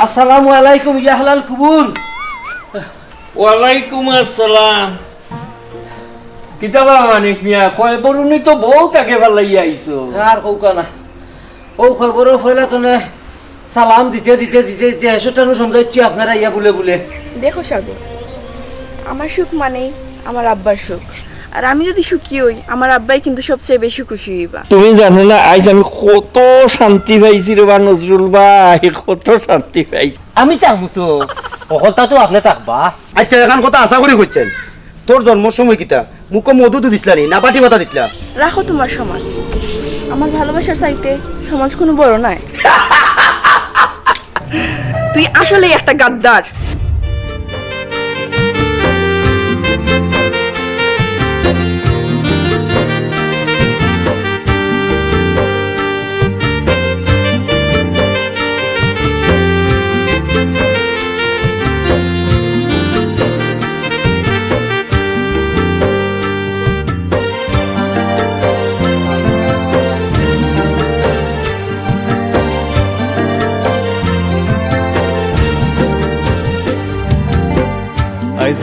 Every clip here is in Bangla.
আসসালামু আলাইকুম ইয়া হালাল কুবুর। ওয়ালাইকুম আসসালাম। কিতাবা মানিক মিয়া কয় বরুনি তো বহুত আগে ভালাইয়া আইছো। আর কৌকা না ও খবর ফয়লা তনে সালাম দিতে দিতে দিতে দিতে এসটানো সমঝাচ্ছি আপনারা ইয়া বলে বলে। দেখো সাগর, আমার সুখ মানেই আমার আব্বার সুখ, আর আমি যদি সুখী হই আমার আব্বাই কিন্তু সবচেয়ে বেশি খুশি হইবা। তুমি জানো না আজ আমি কত শান্তি পাইছি রে বা নজরুল ভাই, কত শান্তি পাইছি। আমি চাবো তো অকলতা তো আপনি থাকবা। আচ্ছা এখন কথা আশা করি করছেন তোর জন্মের সময় কিতা মুখ মধু তো দিসলা নি না পাটি পাতা দিসলা? রাখো তোমার সমাজ, আমার ভালোবাসার চাইতে সমাজ কোনো বড় নয়। তুই আসলেই একটা গাদ্দার।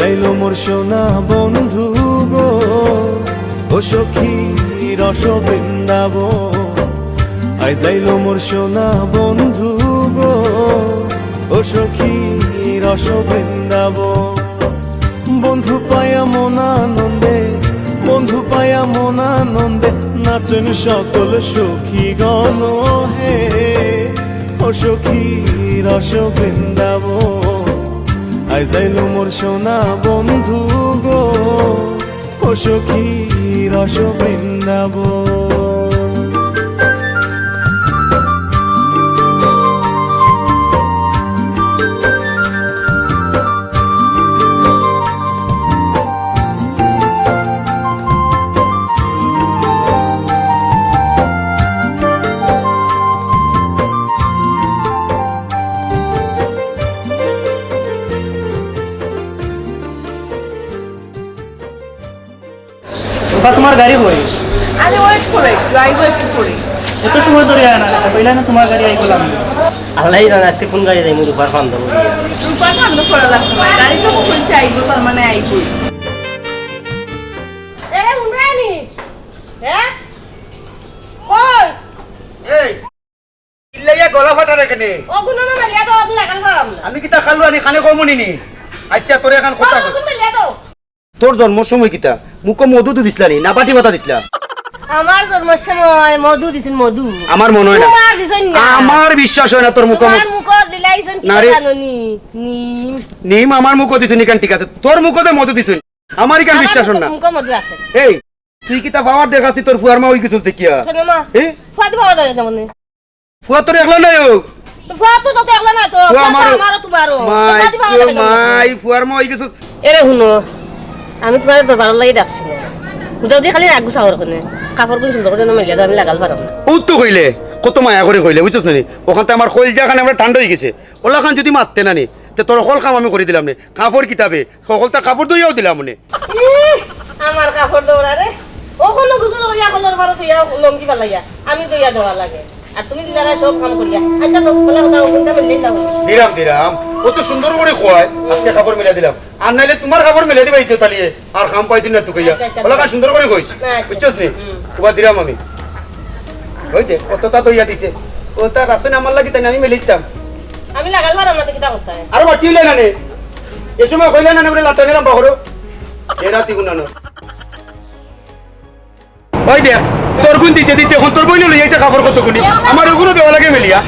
যাইলো মোর সোনা বন্ধু গো ও সখী রস বৃন্দাব। আই যাইলো মোর সোনা বন্ধু গো ও সখী রস বৃন্দাব। বন্ধু পায়া মন আনন্দে, বন্ধু পায়া মন আনন্দে নাচন সকল সখী গণ হে ও সখী রস বৃন্দাব। আই যাইলো মোর সোনা বন্ধু গো ও সখী রস বৃন্দাব। তোমার গাড়ি হই আরে ওয়েট করে ড্রাইভ একটু করে এত সময় ধরে আনা কইলা না তোমার গাড়ি আই গেলাম। আল্লাহ জানে আজকে কোন গাড়ি যাই মুরুবার ফান দেবো। রূপার বন্ধ করা লাগতো না, গাড়ি তো কইছে আইবো তার মানে আইবো। এ উমরানি হ্যাঁ কই এই ইল্লাইয়া গলা ফাটা রেখেনে ও গুনো না মেলিয়া তো আপনি লাগাল পারাম না আমি কিতা খালু আনি খানে কমুনি নি। আচ্ছা তোর এখন কথা ও গুনো মেলিয়া তো তোর জন্মের সময় কিতা মুখ মধু তো দিসলা নি না পাটি পাতা দিসলা? আমার জন্মের সময় মধু দিছেন মধু আমার মনে হয় না, তোমার দিছেন না আমার বিশ্বাস হয় না তোর মুখ তোমার মুখ দিলাইছেন কি না রে। জানোনি নিম নিম আমার মুখ দিছুন ইকান ঠিক আছে, তোর মুখতে মধু দিছুন আমার ইকান বিশ্বাস হয় না। মুখ মধু আছে এই তুই কিতা বাবার দেখাছি তোর ফুয়ার মা হই গেছিস দেখিয়া? শোনো মা এই ফাদ ভাবা যায় যেমন ফুয়া তোর একলা নাই ও ফাদ তো দেখলা না তো ফুয়া আমারও আমারও তোমারও মাই ফাদ ভাবা তো যায় মাই ফুয়ার মা হই গেছিস। এরে শুনো আমি তোমার দরবার লাগি ডাকছি যদি খালি রাখবো সাগর কোনে কাপড় কোন সুন্দর করে মেলিয়া আমি লাগাল পারাম না। ও তো কইলে কত মায়া করে কইলে বুঝছস না নি? ওখানতে আমার কলজা খানে আমরা ঠান্ডা হয়ে গেছে, ওলা খান যদি মারতে না নি তে তোর সকল কাম আমি করে দিলাম নে। কাপড় কিতাবে সকলটা কাপড় দইয়াও দিলাম নে। আমার কাপড় দৌড়া রে ওখানে গোসল করিয়া কলর ভালো তুইয়া লঙ্গি পালাইয়া আমি দইয়া দেওয়া লাগে আর তুমি দিলারা সব কাম করিয়া। আচ্ছা তো বলা কথা ওখানটা মেলে দাও দিলাম দিলাম ও তো সুন্দর করে খোয়ায়, আজকে কাপড় মিলা দিলাম আর নাইলে তোমার কাপড় মিলা দিবা ইচ্ছা তালিয়ে আর কাম পাইছি না তুই কইয়া ওলা খান সুন্দর করে কইছ বুঝছস নি? ওবা দিলাম আমি ওই দে কতটা দইয়া দিছে ও তার আসলে আমার লাগি তাই আমি মেলে দিতাম। আমি লাগাল পারাম না তো কিটা করতে হয় আর মাটি হইলে না নে এ সময় কইলে না বলে লাটা নিলাম বাহরো এ রাতি গুনানো। ওই দেখ তোর গুণ দিতে দিতে এখন তোর বইলে লই আইছে কাপড় কত গুনি আমার ওগুলো দেওয়া লাগে মেলিয়া।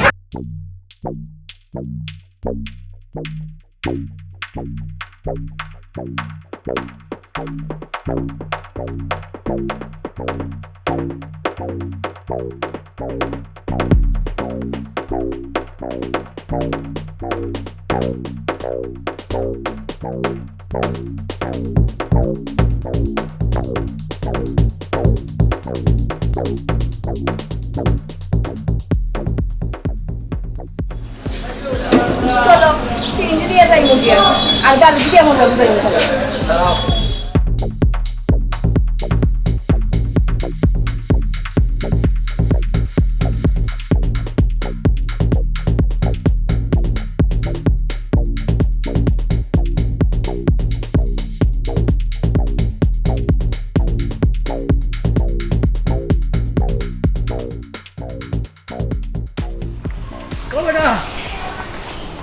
চলো সিএনজি দিয়ে যাই মুদিয়া আর গাড়ি দিয়ে মজা যাই চলো।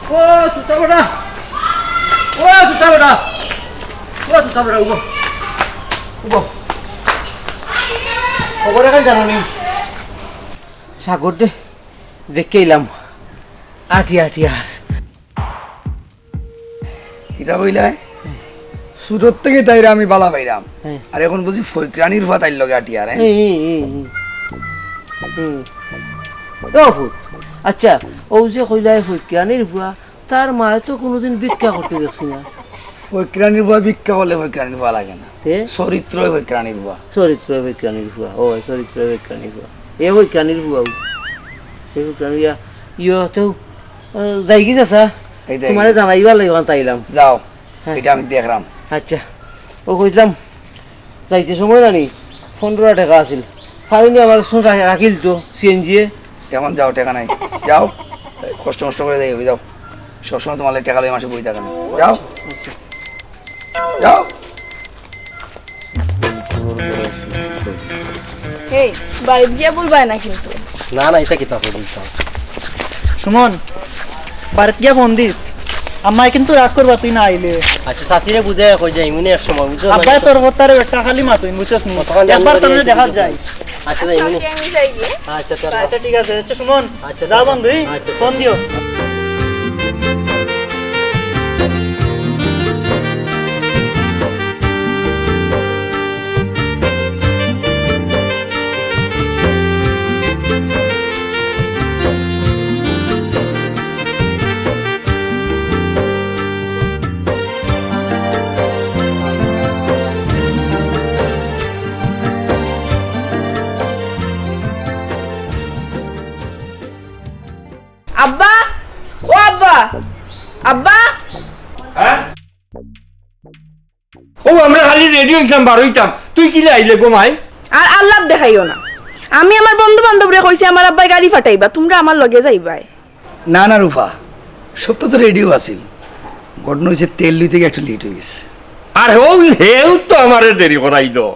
ও তুতা বেটা উবো খবর এখন জানো নি সাগর দে দেখে এলাম আটি আর কিতা কইলাই সুরত থেকে তাইরা আমি বালা পাইরাম আর এখন বুঝি ফৈকরানির ভাত আইল লগে আটিয়ার আচ্ছা ও যে কইলাই ফৈকরানির ভুয়া তার মায়ে তো কোনোদিন ভিক্ষা করতে দেখছি না ফৈকরানির ভুয়া ভিক্ষা বলে ফৈকরানির ভুয়া লাগে না চরিত্রই ফৈকরানির ভুয়া চরিত্র বৈজ্ঞানিক ভুয়া ও চরিত্র বৈজ্ঞানিক ভুয়া এ বৈজ্ঞানিক ভুয়া এই বৈজ্ঞানিক ইয়েতেও যাই কি চাচা তোমার জানাইবা লাগবে তাইলাম যাও এটা আমি দেখলাম আচ্ছা ও কইলাম যাইতে সময় জানি 15 টাকা আছিল ফাইনি আমার রাখিল তো সিএনজি এখন যাও টাকা নাই যাও কষ্ট করে যাই যাও সবসময় তোমার টাকা লই মাসে বই থাকা না যাও যাও এই বাড়ি গিয়ে বলবাই না কিন্তু না এটা কি তাকে বলতাম সুমন বাড়িতে গিয়া ফোন দিস আম্মাই কিন্তু রাগ করবা তুই না আইলে আচ্ছা চাচিরে বুঝে কই যাই মনে এক সময় বুঝছো আব্বাই তোর হতারে একটা খালি মাতুই বুঝছস নি একবার তোরে দেখা যায় আচ্ছা যাই মনে আমি যাই গিয়ে আচ্ছা ঠিক আছে আচ্ছা সুমন যা বন্ধু ফোন দিও আব্বা ও আব্বা আব্বা হ্যাঁ ও আমরা খালি রেডি হইছিলাম বারোইতাম তুই কি আইলে গো মাই আর আল্লাহ দেখাইও না আমি আমার বন্ধু বান্ধবরে কইছি আমার আব্বাই গাড়ি ফাটাইবা তোমরা আমার লগে যাইবাই না না রুফা সব তো রেডিও আছিল ঘটনা হয়েছে তেল লই থেকে একটু লেট হয়ে গেছে আর হেউ তো আমারে দেরি করাইলো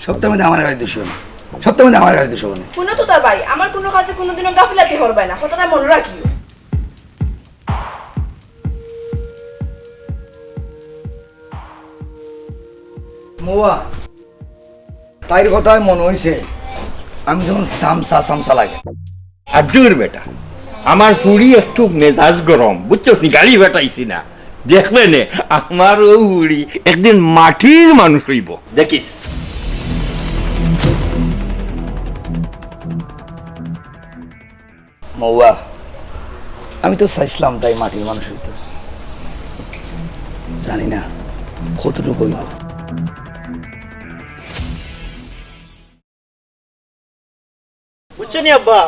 সপ্তাহের মধ্যে আমার গাড়ি দোষ না সপ্তাহের মধ্যে আমার গাড়ি দোষ না শুনো তো তার ভাই আমার কোনো কাছে কোনোদিনও গাফিলাতি করবে না কতটা মনে রাখিও মোয়া তাইর কথায় মনে হয়েছে আমি যখন সামসা লাগে আর দূর বেটা আমার ফুড়ি একটু মেজাজ গরম বুঝছস নি গাড়ি বেটাইছি না দেখবে নে আমার ও ফুড়ি একদিন মাটির মানুষ হইব দেখিস মৌয়া আমি তো চাইছিলাম তাই মাটির মানুষ হইতো জানি না কতটুকু হইব বুঝছো নি আব্বা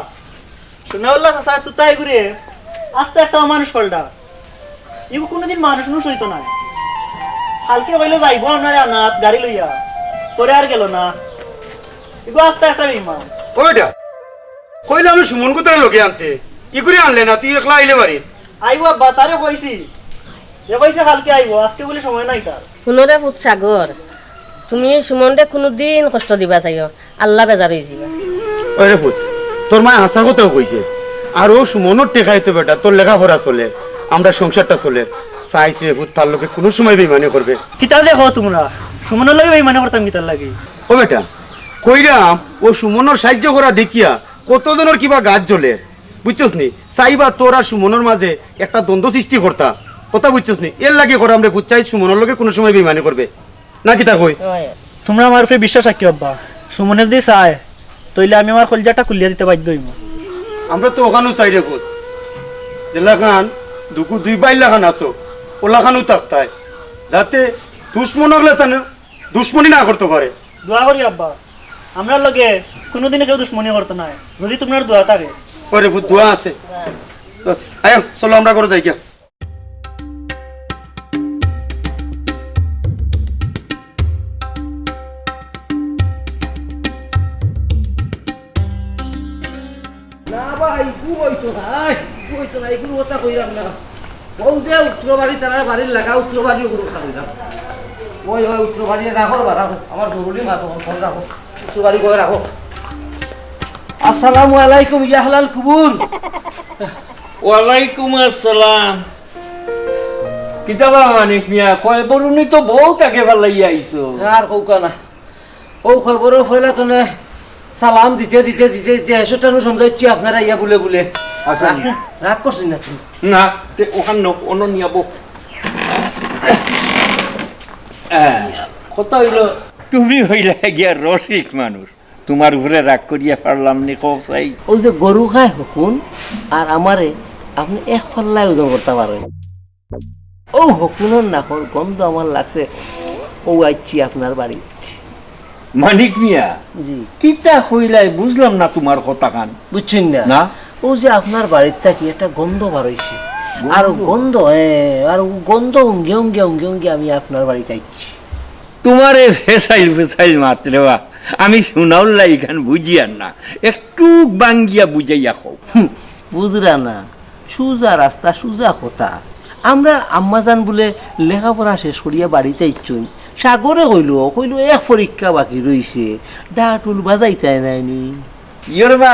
শুনাউল্লাহ চাচা তুই তাই ঘুরে আস্তে একটা মানুষ পাল্টা ইগো কোনোদিন মানুষ নুস হইতো না কালকে হইলো যাইবো আপনার আনাত গাড়ি লইয়া পরে আর গেল না ইগো আস্তে একটা বিমান ওইটা কইলে আমি সুমন কোথায় লগে আনতে ই করে আনলে না তুই একলা আইলে বাড়ি আইবো আব্বা তারে কইছি যে কইছে কালকে আইবো আজকে বলে সময় নাই তার শুনরে পুত সাগর তুমি সুমনরে কোনোদিন কষ্ট দিবা চাইও আল্লাহ বেজার হয়ে যাবা ওরে পুত তোর মায় হাসা কথাও কইছে আর ও সুমনের টেকাইতে বেটা তোর লেখাপড়া চলে আমরা সংসারটা চলে চাইছ রে পুত তার লোকে কোনো সময় বেইমানি করবে কিতা দেখো তোমরা সুমনের লাগে বেইমানি করতাম কিতার লাগে ও বেটা কইরাম ও সুমনের সাহায্য করা দেখিয়া কতজনের কিবা গাছ জ্বলে বুঝছস নি চাইবা তোর আর সুমনের মাঝে একটা দ্বন্দ্ব সৃষ্টি করতা কথা বুঝছস নি এর লাগে করে আমরা বুঝাই সুমনের লোকে কোনো সময় বেইমানি করবে না কিতা কই তোমরা আমার উপরে বিশ্বাস রাখিও আব্বা সুমনের দিয়ে চায় তইলে আমি আমার কলজাটা খুলিয়া দিতে বাধ্য হইব আমরা তো ওখানেও চাই রে পুত জেলাখান দুকু দুই বাইলাখান আছো ওলাখানও থাকতায় যাতে দুশ্মন হলে জানো দুশ্মনী না করতে পারে দোয়া করি আব্বা আমরা লগে কোনোদিনে কেউ দুশ্মনী করতে নাই যদি তোমার দোয়া থাকে ওরে পুত দোয়া আছে বাস আয় চলো আমরা করে যাই গিয়া না ভাই কুইতো না এগুলো কথা কইরাম না বউ দে উত্তর বাড়ি তারা বাড়ির লাগা উত্তর বাড়ি ওগুলো খাইলাম ওই উত্তর বাড়ি রাখো রাখো আমার জরুরি মা তখন ফোন রাখো উত্তর বাড়ি করে রাখো আসসালামু আলাইকুম ইয়া হালাল কুবুর ওয়ালাইকুম আসসালাম। কিতাবা মানিক মিয়া কয় বরুনি তো বউ তাকে ভালাইয়া আইছো। আর কৌকা না ও খবর ফেলা তো সালাম দিতে দিতে দিতে দিতে এসোটানো সমঝাচ্ছি আপনারা ইয়া বলে বলে আচ্ছা। রাগ করছেন না তুমি? না তে ওখান অন্য নিয়াব কত হইল। তুমি হইলে গিয়া রসিক মানুষ, তোমার উপরে রাগ করিয়া পারলাম নি কসাই। ওই যে গরু খায় হকুন আর আমারে আপনি এক ফাল্লায় ওজন করতে পারেন। ও হকুনের নাকর গন্ধ আমার লাগছে। ও আইছি আপনার বাড়ি। মানিক মিয়া জি কিতা হইলাই বুঝলাম না তোমার কথা কান। বুঝছেন না? না ও যে আপনার বাড়ির থাকি একটা গন্ধ বার হয়েছে আর গন্ধ আর গন্ধ উঙ্গে উঙ্গে উঙ্গে উঙ্গে আমি আপনার বাড়িতে আইছি। তোমারে ফেসাইল ফেসাইল মাত্রে বা আমি শুনাউল্লা এখান বুঝিয়ার না, একটু বাঙ্গিয়া বুঝাইয়া খাও। বুঝরা না, সুজা রাস্তা সুজা কথা। আমরা আম্মাজান বলে লেখাপড়া শেষ করিয়া বাড়িতে ইচ্ছুন, সাগরে কইল কইল এক পরীক্ষা বাকি রইছে, ডাটুল বাজাইতে নাইনি। ইয়র বা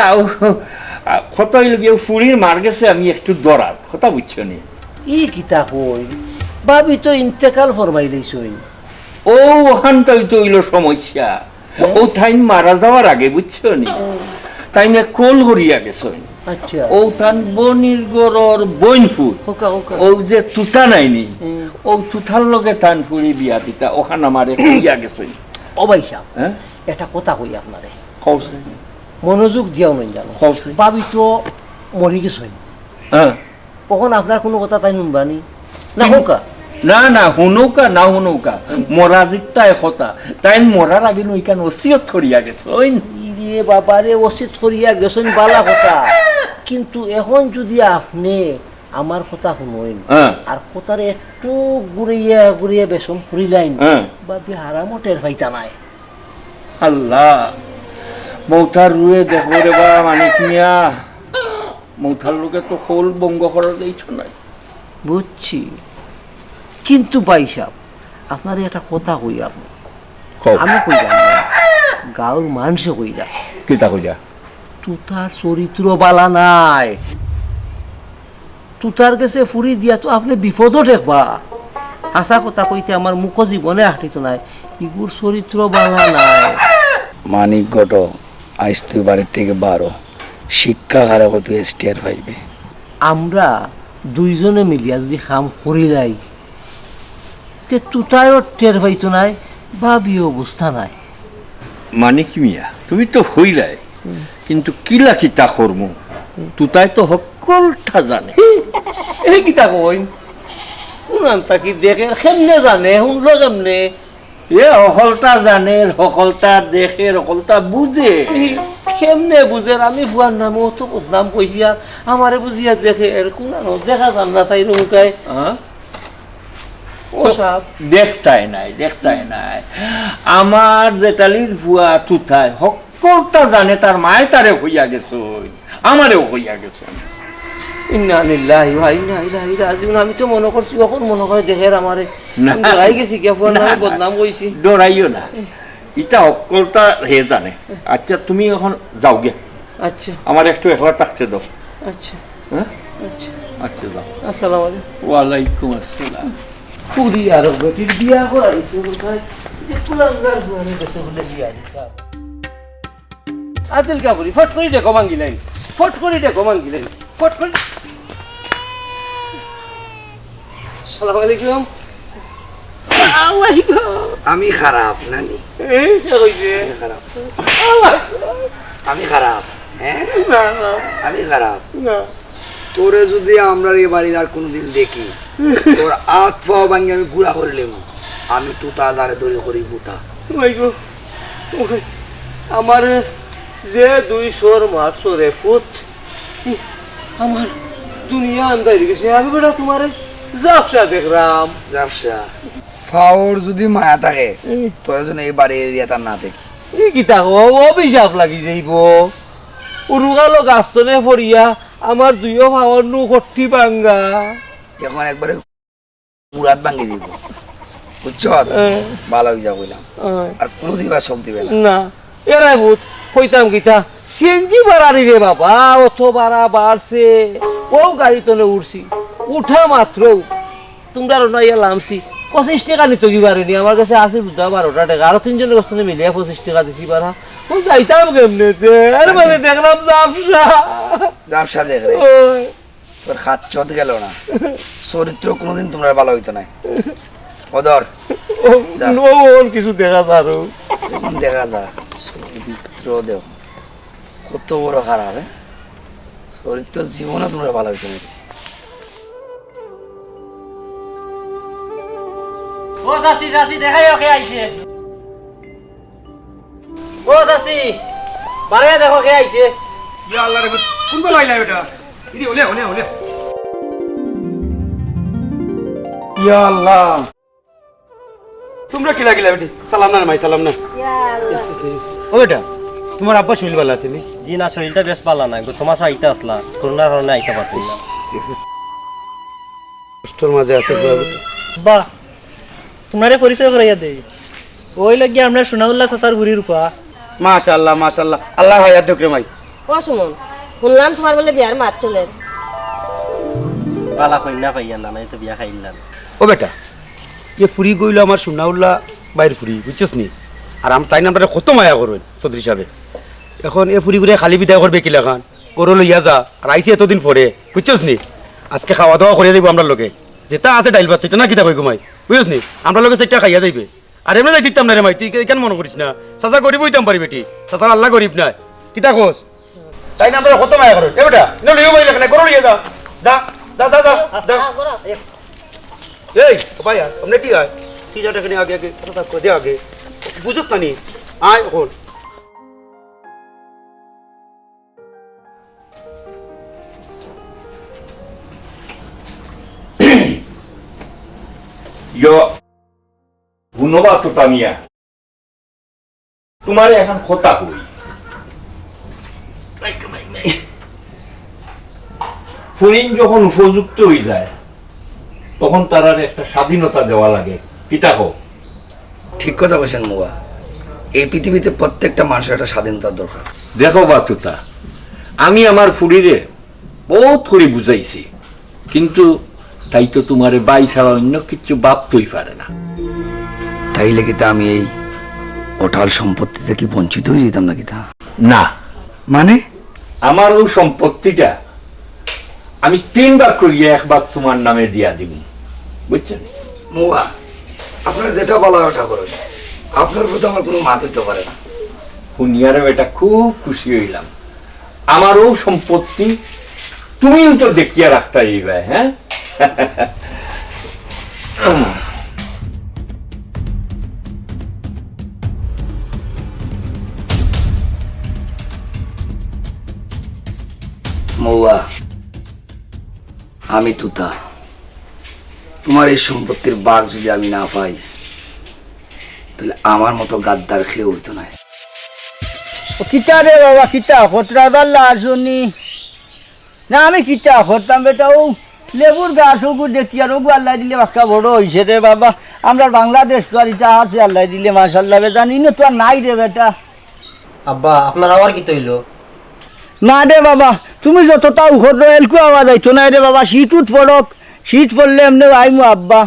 কত হইল গিয়ে ফুড়ির মার গেছে, আমি একটু দরাত কথা বুঝছো নি। ই কিতা কই ভাবি তো ইন্তেকাল ফরমাই লইছই। ও ওখানটাই তো হইল সমস্যা। ও থাইন মারা যাওয়ার আগে বুঝছো নি তাইনে কোল হরিয়া গেছে। আচ্ছা ও থান বনির গরর বইনপুর ওকা ওকা ও যে তুতা নাইনি ও তুতার লগে থান ফুড়ি বিয়া দিতা ওখান আমারে হইয়া গেছে। ও ভাই সাহেব হ্যাঁ একটা কথা কই আপনারে, কৌছে মনোযোগ দিয়াও নই জানো। কৌছে ভাবি তো মরি গেছই, হ্যাঁ কখন আপনার কোনো কথা তাই নুনবানি না হোকা? না না হুনৌকা না হুনৌকা মরা জিততা একতা তাই মরার আগে নইকান ওসিয়ত করিয়া গেছে। ইরে বাবারে ওসিত করিয়া গেছেন বালা কথা, কিন্তু এখন যদি আপনি আমার কথা শুনেন আর কথার একটু ঘুরিয়া ঘুরিয়া বেসন ফুরিলাইন বাবি হারামও টের পাইতা নাই। আল্লাহ মৌথার রুয়ে দেখো রে বা মানিক মিয়া, মৌথার লোকে তো খোল বঙ্গ করা দিয়েছ নাই। বুঝছি, কিন্তু ভাই সাহেব আপনার একটা কথা কই, আপনি আমি কইলাম গাঁর মানুষে কইলা কিতা কইয়া তুতার চরিত্র বালা নাই, তুতার গেছে ফুরি দিয়া তো আপনি বিপদও দেখবা। হাসা কথা কইতে আমার মুখ জীবনে হাঁটিত নাই, ইগুর চরিত্র বালা নাই। মানিক গট আইস তুই বাড়ির থেকে 12 শিক্ষা হারা কত স্টেয়ার পাইবে। আমরা দুইজনে মিলিয়া যদি কাম করিলাই তে তুতায়ও টের পাইতো নাই ভাবি অবস্থা নাই। মানিক মিয়া তুমি তো হইলাই, কিন্তু কিলা কিতা করমু তুতাই তো সকলটা জানে। এই কিতা কই কোন তাকি দেখে কেমনে জানে শুনলো কেমনে? এ সকলটা জানে, সকলটা দেখে, সকলটা বুঝে। কেমনে বুঝে? আমি ফুয়ার নামে অত বদনাম কইছি আর আমারে বুঝিয়া দেখে এর কোন দেখা যান না চাই রুকায়। ও সাহেব দেখতাই নাই দেখতাই নাই আমার জেটালির ভুয়া তুথায় সকলটা জানে, তার মায়ে তারে হইয়া গেছ, আমারেও হইয়া গেছ। ইন্না লিল্লাহি ওয়া ইন্না ইলাইহি রাজিউন। আমি তো মনে করছি এখন মনে করে দেখের আমারে না। ডরাই গেছি কে ফুয়ার নামে বদনাম কইছি। ডরাইও না, ইটা সকলটা হে জানে। আচ্ছা তুমি এখন যাও গে, আচ্ছা আমার একটু একলা থাকতে দাও। আচ্ছা হ্যাঁ আচ্ছা আচ্ছা যাও। আসসালামু আলাইকুম। ওয়ালাইকুম আসসালাম। পুরি আর বেটির বিয়া করাই তো কোথায় যে কুলাঙ্গার দুয়ারে গেছে বলে বিয়া দিতা। আদিল কাপুরি ফট করে দেখো মাঙ্গিলেন, ফট করে দেখো মাঙ্গিলেন, ফট করে। আসসালামু আলাইকুম। আমি খারাপ নানি, এই কইছে খারাপ আমি খারাপ। হ্যাঁ না না আমি খারাপ। না তোরে যদি আমরা এই বাড়ির আর কোনোদিন দেখি তোর আট পাও ভাঙি আমি গুড়া করিলাম। আমি তুতা যারে দড়ি করি বুতা। ওই গো ওই আমার যে 200 মারছো রে ফুট, আমার দুনিয়া আন্দাই গেছে। আমি বেটা তোমার জাফসা দেখলাম। যাবসা ফাওর যদি মায়া থাকে তোর জন্য এই বাড়ি এরিয়াটা না দেখি। এই কিতা অভিশাপ লাগি যাইব। উরুগালো গাছতনে পড়িয়া আমার 2 ভাওয়ার নু কট্টি বাঙ্গা। এখন একবারে মুরাদ ভাঙি দিব, বুঝছ? ভালো হয়ে যা বললাম, আর কোনোদিন আর সব দিবে না। না এরাই ভূত কইতাম কিতা সিএনজি বাড়ারি রে বাবা, অত বাড়া বাড়ছে। ও গাড়ি তোলে উঠছি, উঠা মাত্র তোমরা রনাইয়া লামছি 25 টাকা নিতে কি পারেনি, আমার কাছে আছে 12টা টাকা, আরো 3 জনের কাছে মিলিয়ে 25 টাকা দিছি পারা। যাইতাম কেমনে? এর মধ্যে দেখলাম জাফসা দেখ রে, তোর হাত চট গেল না, চরিত্র কোনোদিন তোমরা ভালো হইতো না। ওদর কিছু দেখা যার দেখা যা চরিত্র দেও কত বড় খারাপ, চরিত্র জীবনে তোমরা ভালো হইতো না। ও চাচি চাচি দেখাই ওকে আইছে, ও চাচি বারে দেখো কে আইছে। ইয়া আল্লাহ রে, কোন বেলা আইলা এটা? ইদি ওলে ওলে ওলে। ইয়া আল্লাহ, তোমরা কি লাগিলা বেটি? সালাম না মাই, সালাম না। ও বেটা, তোমার আব্বা শরীর ভালো আছে নি? জি না, শরীরটা বেশ ভালো না, তোমার আইতে আসলা, করোনার কারণে আইতে পারছি না। কষ্টর মাঝে আছে বাহ, তোমারে পরিচয় করাইয়া দেই, ওই লাগিয়ে আমরা সোনাউল্লাহ চাচার গুড়ির উপা। মাশাআল্লাহ মাশাআল্লাহ, আল্লাহ হায়াত দেখ রে মাই। ও সুমন, শুনলাম তোমার বলে বিয়ার মাত চলে। বালা কইনা পাইয়া না, তো বিয়া খাইলাম। ও বেটা, এ ফুরি গইলো আমার সোনাউল্লাহ বাইর ফুরি, বুঝছস নি? আর তাই নামটা কত মায়া করবেন চৌধুরী সাহেব। এখন এ ফুরি ঘুরে খালি বিদায় করবে কিলা খান, করো লইয়া যা, আর আইসি এতদিন পরে, বুঝছস নি? আজকে খাওয়া দাওয়া করিয়া যাইব আমরা লোকে, যেটা আছে ডাইল ভাত সেটা না কিতা কই ঘুমাই, বুঝছস নি? আমরা লোকে সেটা খাইয়া যাইবে। আর এমনি যাই দিতাম না রে মাই, তুই কেন মনে করিস না? চাচা গরিব হইতাম পারি বেটি, চাচা আল্লাহ গরিব নাই, কিতা কোস? তাই নামটা কত মায়া করেন এ বেটা, না লইও মাই লাগে না, করো লইয়া যা যা যা যা যা যা। এই ভাইয়া, আপনি কি হয়? তুই যাও এখানে আগে আগে কথা কই আগে, বুঝছস না নি? আয় এখন ধন্যবাদ তো তানিয়া, তোমার এখন কথা কই। ফরিন যখন উপযুক্ত হয়ে যায় তখন তার একটা স্বাধীনতা দেওয়া লাগে, পিতা হোক। ঠিক কথা বলছেন মুয়া, এই পৃথিবীতে প্রত্যেকটা মানুষের একটা স্বাধীনতার দরকার। দেখো বাতুতা, আমি আমার ফুরিরে বহুত করে বুঝাইছি, কিন্তু তাই তো তোমারে বাই ছাড়া অন্য কিছু ভাবতেই পারে না। তাই লেগে আমি এই অটাল সম্পত্তি থেকে বঞ্চিত হয়ে যেতাম নাকি? তা না, মানে আমার ওই সম্পত্তিটা আমি 3 ভাগ করিয়া 1 ভাগ তোমার নামে দিয়া দিব, বুঝছেন? মুয়া, আপনার যেটা বলা ওটা করুন, আপনার প্রতি আমার কোনো মাত হইতে পারে না। শুনিয়ারে বেটা খুব খুশি হইলাম, আমারও সম্পত্তি তুমিও তো দেখিয়া রাখতে হইবে। হ্যাঁ, মৌয়া, আমি তুতা, তোমার এই সম্পত্তির বাঘ যদি আমি না পাই তাহলে আমার মতো গাদ্দার খেয়ে উঠতো না। কিতা রে বাবা, কিতা খতরা বাল্লা আসনি না? আমি কিতা করতাম বেটা, ও লেবুর গাছ ওগু দেখি, আর ওগু আল্লাহ দিলে বাক্কা বড় হয়েছে রে বাবা। আমরা বাংলাদেশ তো আর এটা আছে আল্লাহ দিলে, মাশাল্লাহ বে, জানি না তো আর নাই রে বেটা। আব্বা, আপনার আবার কি তৈল? না রে বাবা, তুমি যত তাও ঘর এলকু আওয়াজ আইতো না রে বাবা। শীত উঠ পড়ক, শীত পড়লে এমনি আইমু আব্বা।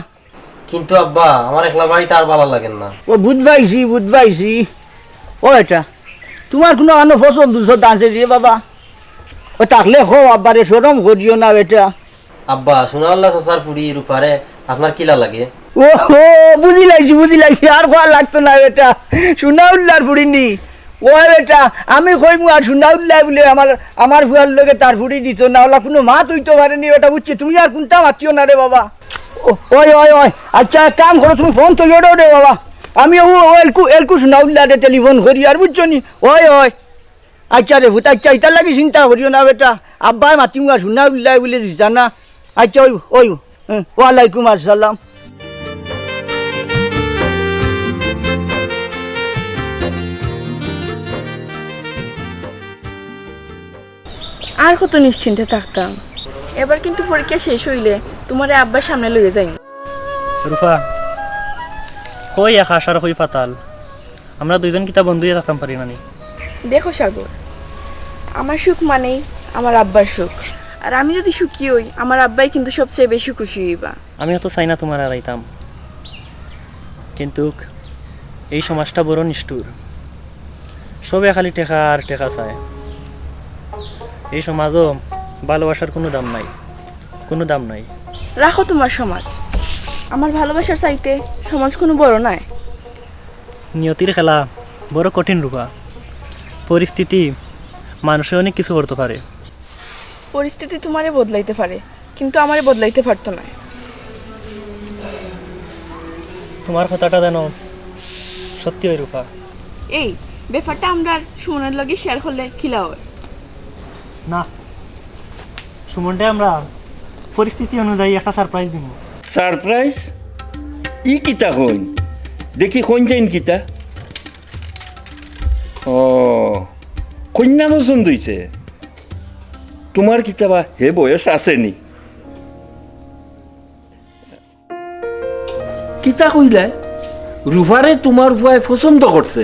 কিন্তু আব্বা, আমার একলা বাড়িতে আর ভালো লাগেন না। ও বুঝবাইছি। ও এটা তোমার কোনো আনো ফসল দুশো দাঁচে রে বাবা, ও থাকলে হো আব্বা রে, সরম করিও না বেটা। আব্বা, সোনাউল্লাহ চাচার ফুড়ি রূপারে আপনার কিলা লাগে? ও হো, বুঝি লাইছি, আর খোয়া লাগতো না বেটা, সোনাউল্লাহর ফুড়িনি। ও বেটা, আমি কইমু আর সোনাউল্লাহ বলে আমার ফুয়ার লোকে তার ফুড়ি দিত না, ওলা কোনো মাত হইতে পারেনি বেটা, বুঝছি? তুমি আর কোনটা মাতিও না রে বাবা। ওই আচ্ছা, এক কাম করো, তুমি ফোন তো জোড়ো রে বাবা, আমি এলকু সোনাউল্লাহ রে টেলিফোন করি, আর বুঝছো নি? ওই আচ্ছা রে ভূত, আচ্ছা ইটার লাগি চিন্তা করিও না বেটা, আব্বাই মাতিমু আর সোনাউল্লাহ বলে দিস না। আচ্ছা ওই ওয়ালাইকুম আসসালাম। আর কত নিশ্চিন্তে থাকতাম। এবার কিন্তু পরীক্ষা শেষ হইলে তোমার আব্বার সামনে লইয়ে যাই। রূপা, কই এক আশার কই পাতাল, আমরা দুইজন কিতা বন্ধুই থাকতাম পারি না? দেখো সাগর, আমার সুখ মানেই আমার আব্বার সুখ, আর আমি যদি সুখী হই আমার আব্বাই কিন্তু সবচেয়ে বেশি খুশি হইবা। আমিও তো চাই না তোমার হারাইতাম, কিন্তু এই সমাজটা বড় নিষ্ঠুর, সবে খালি টেকা আর টেকা চায়। এই সমাজও ভালোবাসার কোনো দাম নাই, কোনো দাম নাই। রাখো তোমার সমাজ, আমার ভালোবাসার চাইতে সমাজ কোনো বড় নয়। নিয়তির খেলা বড় কঠিন রূপা, পরিস্থিতি মানুষে অনেক কিছু করতে পারে। পরিস্থিতি তোমারে বদলাইতে পারে, কিন্তু আমারে বদলাইতে পারতো না। তোমার কথাটা যেন সত্যি হয় রূপা। এই ব্যাপারটা আমরা সুমনের লগে শেয়ার করলে খিলা হয় না, সুমনটা আমরা পরিস্থিতি অনুযায়ী একটা সারপ্রাইজ দিব। সারপ্রাইজ? ই কিতা হইন দেখি কোন যাইন কিতা? ও কন্যা পছন্দ হইছে তোমার কিতা? বা হে বয়স আসেনি কিতা কইলে? রুফারে তোমার ভয় পছন্দ করছে?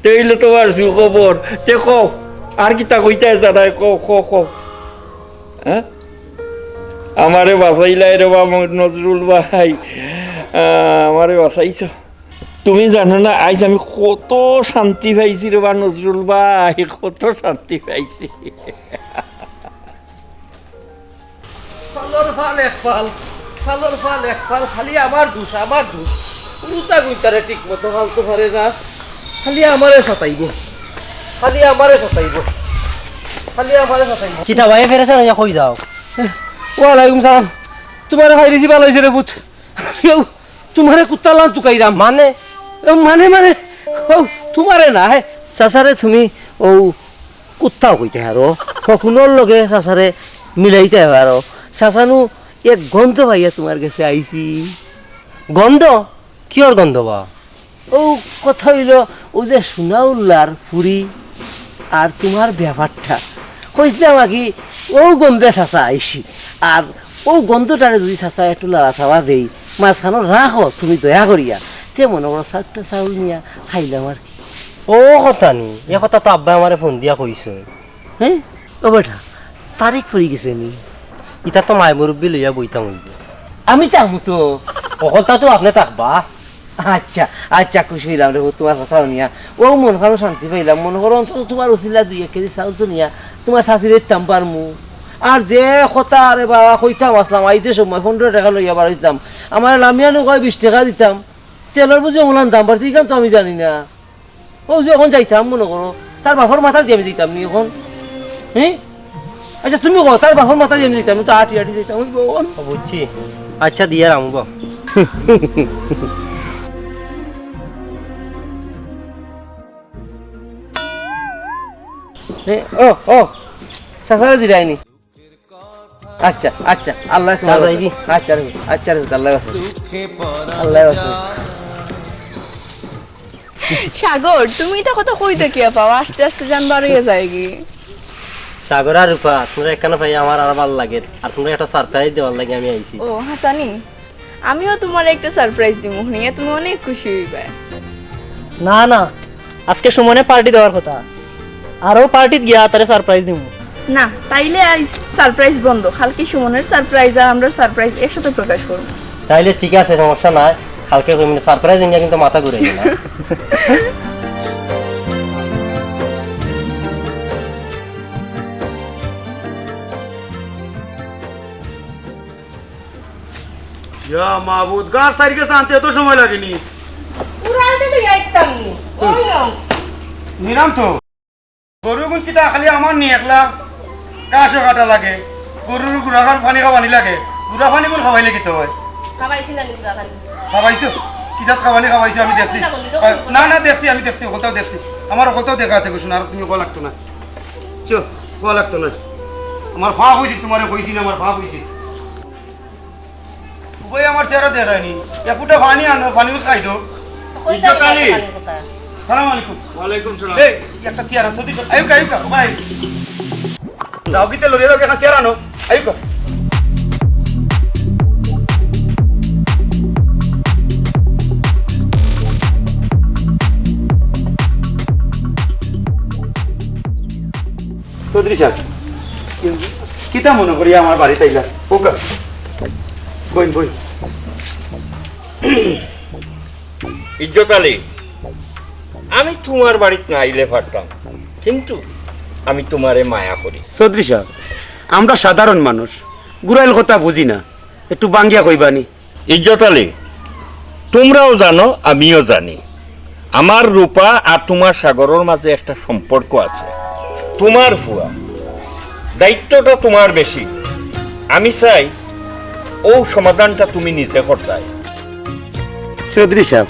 তেইলে তোমার সুখবর। তে কও আর কিতা কইতে জানাই, কও কও কও। হ্যাঁ আমারে বাঁচাইলাই রে বা নজরুল ভাই, আমারে বাঁচাইছ। তুমি জানো না আজ আমি কত শান্তি পাইছি রে বা নজরুল ভাই, কত শান্তি পাইছি। ফালর ফাল এক ফাল, ফালর ফাল এক ফাল, খালি আমার দোষ, আমার দোষ। উল্টা গুইতারে ঠিক মতো ফালতে পারে না, খালি আমারে সতাইব, খালি আমারে সতাইব, খালি আমারে সতাইব। কিতা ভাই ফেরেছে না কই যাও? ওয়ালাইকুম সালাম। তোমার ভাই রিসি ভালো হয়েছে রে পুত। তোমারে কুত্তা লান তুকাইরাম। মানে মানে মানে ও তোমারে না চাচারে তুমি ও কুত্তাও কইতে হারো, কখনোর লগে চাচারে মিলাইতে হারো। চাচানু এক গন্ধ ভাইয়া তোমার কাছে আইছি। গন্ধ? কিয়র গন্ধ বা? ও কথা হইল ও যে সোনাউল্লার পুরি আর তোমার ব্যাপারটা কইছিলাম আগে, ও গন্ধে চাচা আইসি। আর ও গন্ধটারে যদি চাচা একটু লাড়া চাওয়া দেই, মাঝখানো রাখো তুমি দয়া করিয়া, তে মনে করো চারটা চাউল নিয়া খাইলাম আর কি। ও কথা নি, এ কথা তো আব্বা আমারে ফোন দিয়া কইছে। হ্যাঁ ও বেটা তারিখ পড়ি গেছে নি? ইতা তো মাই মুরব্বী লইয়া বইতাম হইবে। আমি তাহু তো অকলতা তো আপনি থাকবা। আচ্ছা আচ্ছা খুশি হইলাম রে তোমার কথা নিয়া। ও মন খানো শান্তি পাইলাম। মনে করো অন্তত তোমার উচিলা 2-1 কেজি চাউল তো নিয়া তোমার শাশুড়ি দিতাম পারমু। আর যে কথা আরে বাবা কইতাম আসলাম আইতে সময় 15 টাকা লইয়া বাড়াইতাম, আমার লামিয়ানো কয় 20 টাকা দিতাম। তেলের বুঝে ওলান দাম বাড়তি তো আমি জানি না। ও যে এখন যাইতাম মনে করো তার বাপর মাথা দিয়ে আমি দিতাম নি এখন। হ্যাঁ আচ্ছা তুমি কো তার বাপর মাথা দিয়ে আমি দিতাম, তো আটি আটি দিতাম। বুঝছি, আচ্ছা দিয়া রামু বা। ও ও সাসারে দিরাইনি। আচ্ছা আচ্ছা আল্লাহ আচ্ছা আচ্ছা আল্লাহ আল্লাহ। সাগর তুমি তো কথা কইতে কি পাও, আস্তে আস্তে জানবার হয়ে যায় কি। সাগর আর রূপা তোমরা একখানা ভাই আমার আর ভালো লাগে, আর তোমরা একটা সারপ্রাইজ দেওয়ার লাগে আমি আইছি। ও হাসানি, আমিও তোমার একটা সারপ্রাইজ দিব, নিয়ে তুমি অনেক খুশি হইবে। না না, আজকে সুমনে পার্টি দেওয়ার কথা, আরও পার্টিত গিয়া তারে সারপ্রাইজ দিব। না তাইলে আজ সারপ্রাইজ বন্ধ, কালকে সুমনের সারপ্রাইজ আর আমরা সারপ্রাইজ একসাথে প্রকাশ করব। তাইলে ঠিক আছে, সমস্যা নাই। কালকে সারপ্রাইজ নিয়ে কিন্তু মাথা ঘুরে না। ইয়া মাহবুদ, গাছ তারিখে আনতে এত সময় লাগেনি। উড়াইতে তো যাইতাম নি। ওই নাও। নিরাম তো গরু গুণ কিতা খালি আমার নি একলা কাশো কাটা লাগে, গরুর গুড়া খান পানি খাওয়ানি লাগে। গুড়া পানি গুণ খাওয়াইলে কিতো হয়? খাবাইছি না নিগুলা খালি। খাওয়াইছো? কিতাত খাওয়ানি খাওয়াইছো আমি দেখছি। না না দেখছি, আমি দেখছি, ওখানটাও দেখছি। আমার ওখানটাও দেখা আছে কুসুন, আর তুমি কোয়া লাগতো না। চো কোয়া লাগতো না। আমার ফা হয়েছি, তোমারে কইছি না আমার ফা হয়েছি। ওই আমার চেহারা দেখায়নি। একুটা পানি আনো, পানি খাই দো। কইতা কালি কথা। সালাম আলাইকুম। ওয়ালাইকুম সালাম। এই একটা চেহারা সদি আইউকা আইউকা ভাই। যাও কিতে লরিয়া দাও, একটা চেহারা আনো। আইউকা। চৌধুরী সাহেব কিতা মনে করি আমার বাড়িতে আইলা ওকা বই বই ইজ্জত আলী, আমি তোমার বাড়িতে না আইলে পারতাম, কিন্তু আমি তোমারে মায়া করি। চৌধুরী সাহেব, আমরা সাধারণ মানুষ, গুড়াইল কথা বুঝি না, একটু বাঙ্গিয়া কইবানি। ইজ্জত আলী, তোমরাও জানো আমিও জানি আমার রূপা আর তোমার সাগরের মাঝে একটা সম্পর্ক আছে। তোমার ফুয়া, দায়িত্বটা তোমার বেশি, আমি চাই ও সমাধানটা তুমি নিজে করতে। চৌধুরী সাহেব,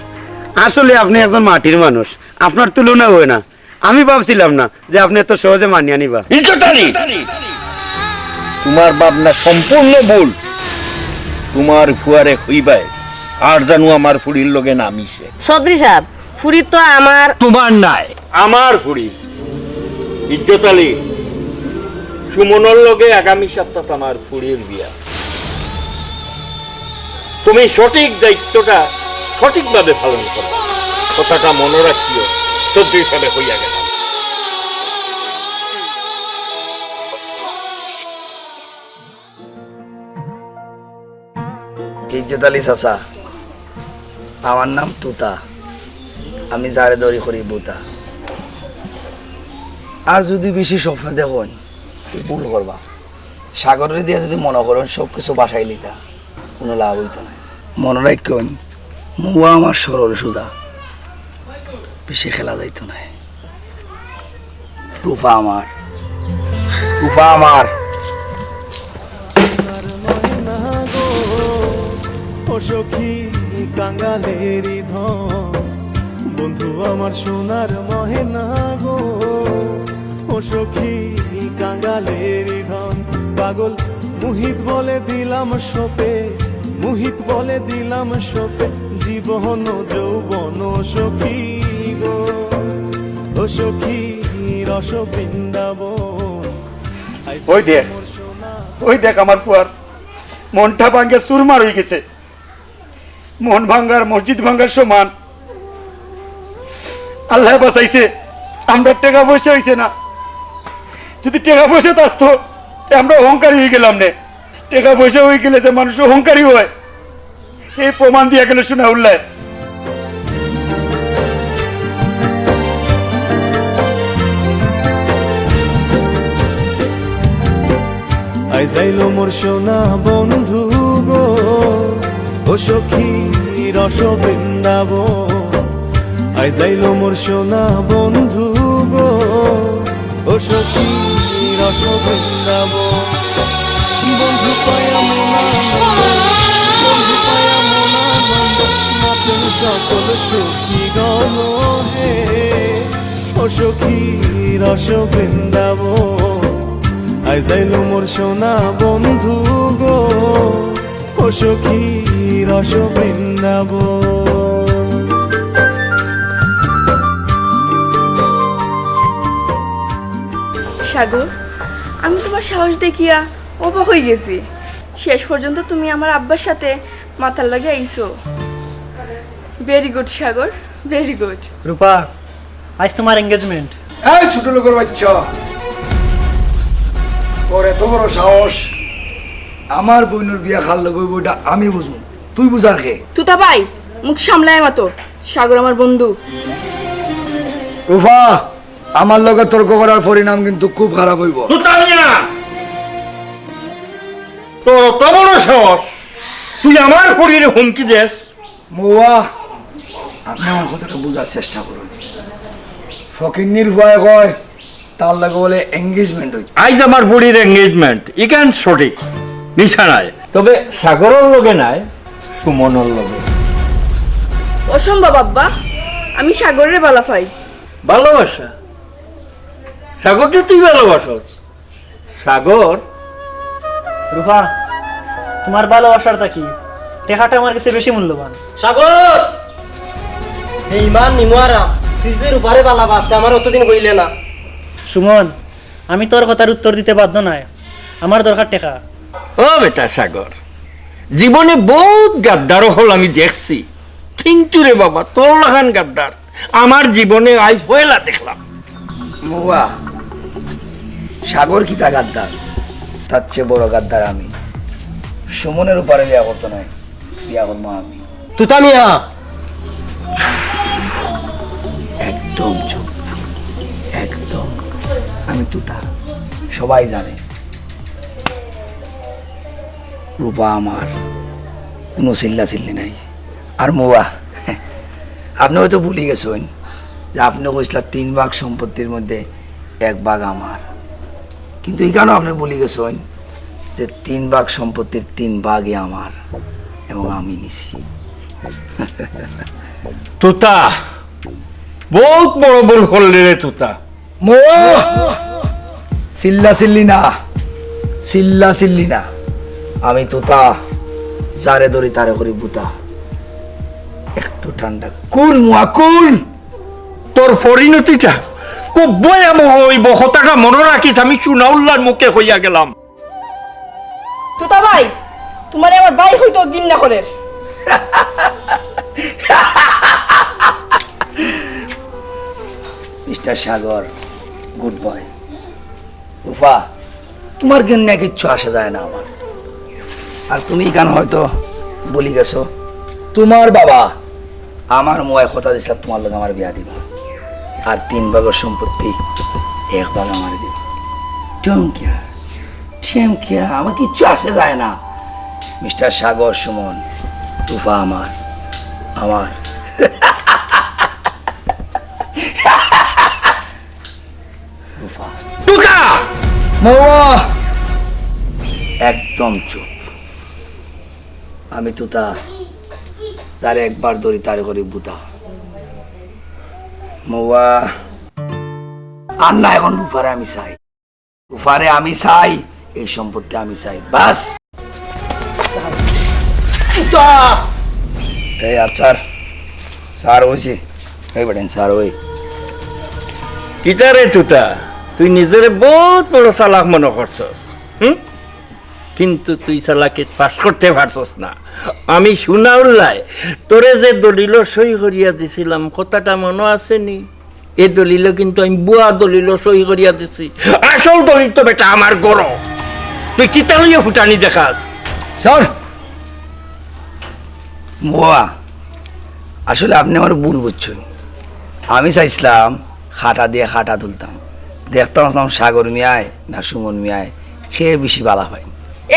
আসলে আপনি একজন মাটির মানুষ, আপনার তুলনা হয় না। আমি ভাবছিলাম না যে আপনি এত সহজে মানিয়ে নিবা। ইজ্জত আলী, তোমার ভাবনা সম্পূর্ণ ভুল। তোমার ফুয়ারে হইবাই আর জানো আমার ফুড়ির লগে না মিশে। চৌধুরী সাহেব, ফুরি তো আমার। তোমার নাই, আমার ফুড়ি। ইজ্জত আলী, সুমনের লগে আগামী সপ্তাহ আমার ফুড়ির বিয়া। তুমি সঠিক দায়িত্বটা সঠিকভাবে পালন করো, কথাটা মনে রাখিও। চৌধুরী সাহেব হইয়া গেল। ইজ্জত আলী চাচা, আমার নাম তুতা, আমি যারে দড়ি করি বুতা। আর যদি বেশি স্বপ্ন দেখুন ভুল করবা, সাগরের দিয়ে যদি মনে করেন সব কিছু বাসাই লিতা, কোনো লাভ হইতো না। মনে রাখুন, মুয়া আমার সরল সোজা, বেশি খেলা যাইতো না। রূপা আমার, রূপা আমার। ও সখী কাঙ্গালেরই ধন, বন্ধু আমার সোনার মহেনা গো। ও সখী কাঙ্গালেরই ধন, পাগল মুহিত বলে দিলাম সোপে, মুহিত বলে দিলাম সোপে, জীবন যৌবন সখী গো। ও সখী রস বৃন্দাবন। ওই দেখ, ওই দেখ আমার ফুয়ার মনটা ভাঙ্গে চুরমার হয়ে গেছে। মন ভাঙ্গার মসজিদ ভাঙ্গার সমান। আল্লাহ বাঁচাইছে, আমরা টাকা পয়সা হয়েছে না। যদি টাকা পয়সা থাকতো আমরা অহংকারী হয়ে গেলাম না। টাকা পয়সা হয়ে গেলে যে মানুষ অহংকারী হয়, এই প্রমাণ দিয়ে গেলে শোনা উল্লাহ। আই যাইলো মোর সোনা বন্ধু গো, ও সখী রস বৃন্দাবন। আই যাইলো মোর সোনা বন্ধু গো, ও সখী রস বৃন্দাবন। বন্ধু পায়া মনানন্দ, বন্ধু পায়া মনানন্দ, নাচেন সকল সখী গণ হে। ও সখী রস বৃন্দাবন। আই যাইলো মোর সোনা বন্ধু গো, ও সখী রস বৃন্দাবন। সাগর, আমি তোমার সাহস দেখিয়া অবাক হয়ে গেছি। শেষ পর্যন্ত তুমি আমার আব্বার সাথে মাথার লাগে আইছো। ভেরি গুড সাগর, ভেরি গুড। রূপা, আজ তোমার এঙ্গেজমেন্ট। এই ছোট লোকের বাচ্চা, তোর এত বড় সাহস! আমার বোনের বিয়া খাল লগই বইটা আমি বুঝবো, তুই বুঝার খে? তুতা ভাই, মুখ সামলায় মতো। সাগর আমার বন্ধু। রূপা, আমার লগে তর্ক করার পরিণাম কিন্তু খুব খারাপ হইব। তোর অত বড় সাহস, তুই আমার শরীরে হুমকি দেস? মৌয়া, আপনি আমার কথাটা বোঝার চেষ্টা করুন। ফকিন্নির ভয় কয় তার লাগে বলে এঙ্গেজমেন্ট হইছে। আইজ আমার বুড়ির এঙ্গেজমেন্ট, ইকান সঠিক নিশানায়, তবে সাগরের লগে নাই, সুমনের লগে। অসম্ভব আব্বা, আমি সাগরের বালা পাই। ভালোবাসা? সাগরটা তুই ভালোবাসস? সাগর, রূপা, তোমার ভালোবাসাটা কি? টেকাটা আমার কাছে বেশি মূল্যবান। সাগর, এই ইমান নিমুয়ারা, তুই যদি রূপারে পালা বাঁচতে আমার অতদিন হইলে না। সুমন, আমি তোর কথার উত্তর দিতে বাধ্য নয়, আমার দরকার টেকা। ও বেটা সাগর, জীবনে বহুত গাদ্দার হল আমি দেখছি, কিন্তু রে বাবা, তোর লাগান গাদ্দার আমার জীবনে আজ পয়লা দেখলাম। মৌয়া, সাগর কি তা গাদ্দার? তার চেয়ে বড় গাদ্দার আমি। সুমনের উপরে বিয়া করতো নয়, বিয়া করবো আমি। তুতা মিয়া একদম চুপ, একদম। আমি তুতা, সবাই জানে। রূপা আমার, কোনো চিল্লা চিল্লি নাই। আর মোয়া, আপনি হয়তো ভুলে গেছেন যে আপনি কইসলা 3 ভাগ সম্পত্তির মধ্যে 1 ভাগ আমার, কিন্তু এখানেও আপনি ভুলে গেছেন যে 3 ভাগ সম্পত্তির 3 ভাগই আমার এবং আমি নিছি। তুতা বহুত বড় ভুল করলি রে তুতা। চিল্লা চিল্লি না, চিল্লা চিল্লি না। আমি তুতা, যারে ধরি তারে করি বুতা। একটু ঠান্ডা কুল মুয়া কুল। তোর পরিণতিটা খুব ভয়াবহ হইব, কথাটা মনে রাখিস। আমি সুনাউল্লার মুখে হইয়া গেলাম। তোতা ভাই, তোমার আমার ভাই হইতো গিন্না করে। মিস্টার সাগর, গুড বয়। রূপা, তোমার গেন্না কিচ্ছু আসা যায় না আমার। আর তুমি কেন হয়তো বলি গেছো, তোমার বাবা আমার মোয়ায় কথা দিছিল তোমার লোক আমার বিয়া দিবা, আর 3 ভাগের সম্পত্তি 1 ভাগ আমার দিব। টিয়া আমার কিচ্ছু আসে যায় না। মিস্টার সাগর, সুমন, রূপা আমার, আমার। রূপা, একদম চুপ। আমি তুতা, যারে একবার ধরি তারে করি বুতা। মৌয়া, আর না, এখন রূপারে আমি চাই, রূপারে আমি চাই, এই সম্পত্তি আমি চাই, বাস। এই আচ্ছা স্যার হয়েছি, এই বেটেন স্যার ওই কিতা রে তুতা, তুই নিজের বহুত বড় চালাক মনে করছস। কিন্তু তুই চালাকে পাস করতে পারছস না। আমি সুনাউল্লায় তোরে যে দলিল সই করিয়া দিছিলাম, কথাটা মনে আসেনি? এই দলিল কিন্তু আমি বুয়া দলিল সই করিয়া দিছি। আসল দলিল তো বেটা আমার গড়। তুই কিতা লইয়া ফুটানি দেখাস? স্যার মোয়া, আসলে আপনি আমার ভুল বুঝছেন। আমি চাইছিলাম খাটা দিয়ে খাটা তুলতাম, দেখতাম সাগর মিয়ায় না সুমন মিয়ায়, সে বেশি বালা হয়।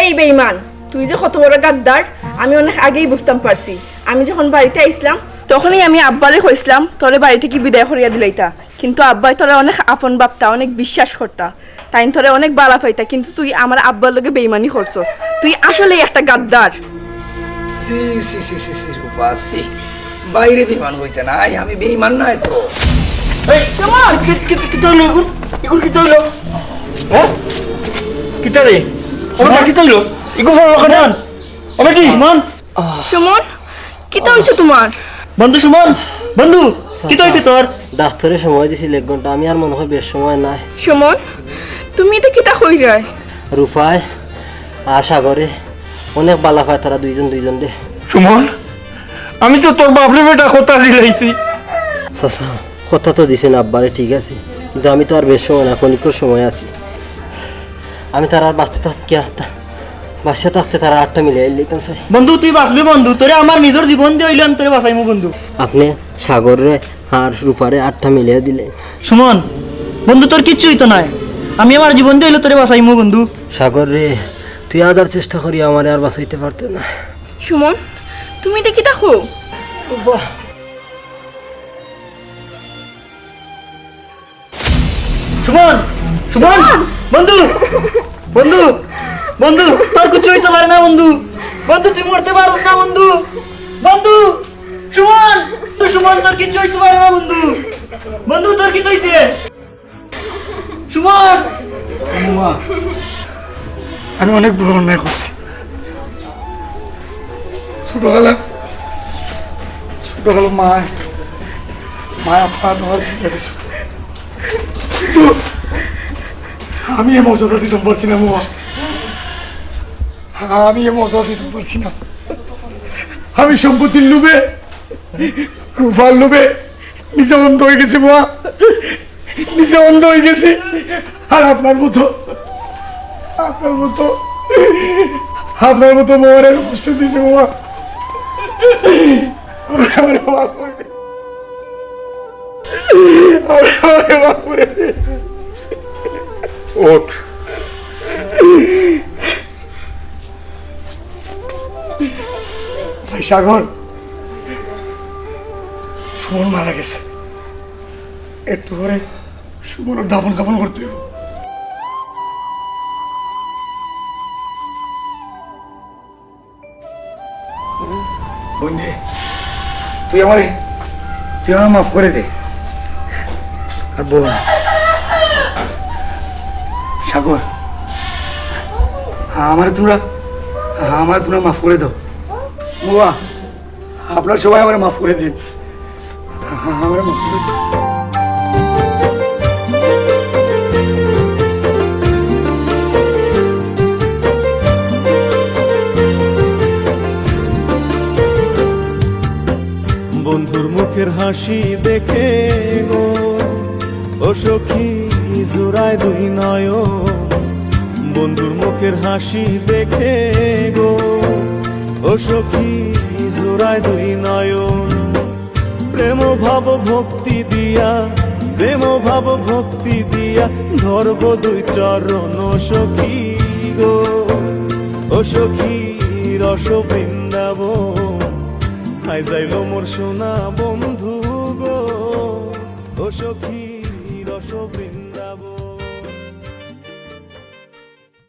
এই বেঈমান, তুই যে কত বড় গাদ্দার আমি অনেক আগেই বুঝতাম পারছি। আমি যখন বাড়িতে আইছিলাম তখনই আমি আব্বারে কইছিলাম তোরে বাড়ি থেকে বিদায় করিয়া দিলাইতা, কিন্তু আব্বাই তোরে অনেক আপন ভাবতা, অনেক বিশ্বাস করতা, তাই তোরে অনেক বালা পাইতা। কিন্তু তুই আমার আব্বার লগে বেঈমানি করছস। তুই আসলেই একটা গাদ্দার। সি সি সি সি সি রূপা, সি বাইরে বেঈমান হইতে নাই, আমি বেঈমান নাই তো। কিতা রে কিতা হইলো? সুমন, কিতা হইছে তোমার? বন্ধু সুমন, বন্ধু কিতা হইছে তোর? ডাক্তারের সময় দিছিল 1 ঘন্টা, আমি আর মনে হয় বেশ সময় নাই। সুমন, তুমি এটা কিতা কইরাই? রূপায় আর সাগরে অনেক বালা পায় তারা দুইজন রে। সুমন, আমি তো তোর বাপরে বেটা কথা দিলাইছি। চাচা কথা তো দিছেন আব্বারে, ঠিক আছে, কিন্তু আমি তো আর বেশ সময় না, ক্ষণিকর সময় আছি। আমি তার আর বাঁচতে থাকতে তারা 8টা মিলে লিখতাম চাই। বন্ধু তুই বাঁচবি বন্ধু, তোরে আমার নিজের জীবন দিয়ে হইলে আমি তোরে বাঁচাইমু বন্ধু। আপনি সাগরে আর রূপারে 8টা মিলিয়ে দিলে। সুমন বন্ধু, তোর কিচ্ছু হইতো নাই, আমি আমার জীবন দিয়ে হইলে তোরে বাঁচাইমু বন্ধু। সাগর রে, তুই আদার চেষ্টা করি আমার আর বাঁচাইতে পারতে না। সুমন, তুমি এটা কিতা হো? সুমন, সুমন, বন্ধু বন্ধু বন্ধু, তোর কিছু হইতে পারে না বন্ধু। বন্ধু তুই মরতে পারস না বন্ধু। বন্ধু সুমন, তুই সুমন, তোর কিছু হইতে পারে না বন্ধু। বন্ধু তোর কি হইছে? সুমন, আমি অনেক বড় অন্যায় করছি। ছোটবেলা মায়া পা তোমার তুলে দিছো, কিন্তু আমি এ মর্যাদা দিতে পারছি না মোয়া, আমি এ মর্যাদা দিতে পারছি না। আমি সম্পত্তির লোভে, রূপার লোভে নিজে অন্ধ হয়ে গেছি মোয়া, নিজে অন্ধ হয়ে গেছি। আর আপনার মতো আপনার মতো মোহরের কষ্ট দিছে বাবা, আমারে মাফ করে দে, আমারে মাফ করে দে। ওঠ। ভাই সাগর, সুমন মারা গেছে, একটু পরে সুমনের দাফন কাফন করতে হবে। বন্ধে তুই আমার মাফ করে দে। আর বোন সাগর, আমার তোমরা মাফ করে দাও। বুয়া, আপনার সবাই আমার মাফ করে দিন, আমার মাফ করে দিন। বন্ধুর মুখের হাসি দেখে গো ও সখী জোড়ায় দুই নয়ন, বন্ধুর মুখের হাসি দেখে গো ও সখী জোড়ায় দুই নয়ন, প্রেম ভাব ভক্তি দিয়া ধরব দুই চরণ ও সখী গো ও সখী রস বৃন্দাবন, আই যাইল মোর সোনা বন্ধু গো ও সখী রস বৃন্দাবন।